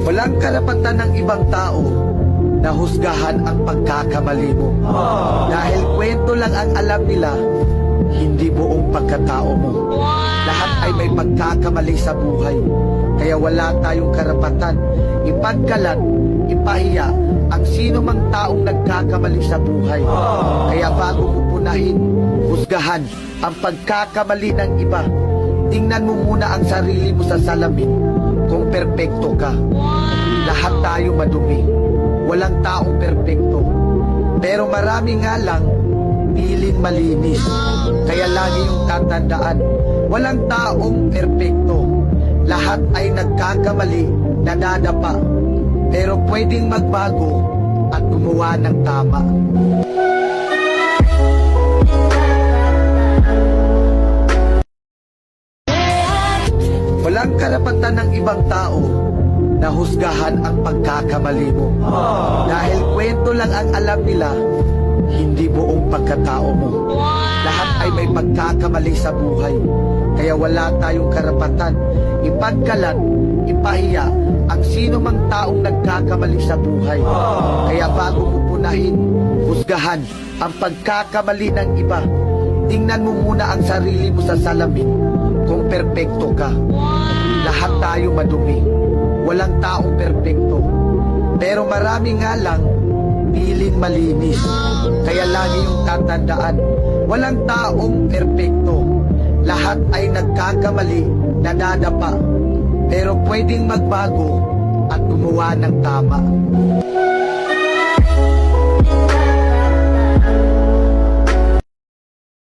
Walang karapatan ng ibang tao na husgahan ang pagkakamali mo. Dahil kwento lang ang alam nila, hindi buong pagkatao mo. Lahat ay may pagkakamali sa buhay. Kaya wala tayong karapatan ipagkalat, ipahiya ang sino mang taong nagkakamali sa buhay. Kaya bago mo punahin, husgahan ang pagkakamali ng iba, tingnan mo muna ang sarili mo sa salamin kung perpekto ka. Lahat tayo madumi. Walang taong perpekto. Pero marami nga lang piling malinis. Kaya lagi yung tatandaan, walang taong perpekto. Lahat ay nagkakamali, nadadapa. Pero pwedeng magbago at gumawa ng tama. Walang karapatan ng ibang tao na husgahan ang pagkakamali mo. Dahil kwento lang ang alam nila, hindi buong pagkatao mo. Lahat ay may pagkakamali sa buhay. Kaya wala tayong karapatan ipagkalat, ipahiya ang sino mang taong nagkakamali sa buhay. Kaya bago mo punahin, husgahan ang pagkakamali ng iba, tingnan mo muna ang sarili mo sa salamin kung perpekto ka. Lahat tayo madumi. Walang taong perpekto. Pero marami nga lang piling malinis. Kaya lagi yung tatandaan, walang taong perpekto. Lahat ay nagkakamali, nadadapa. Pero pwedeng magbago at gumawa ng tama.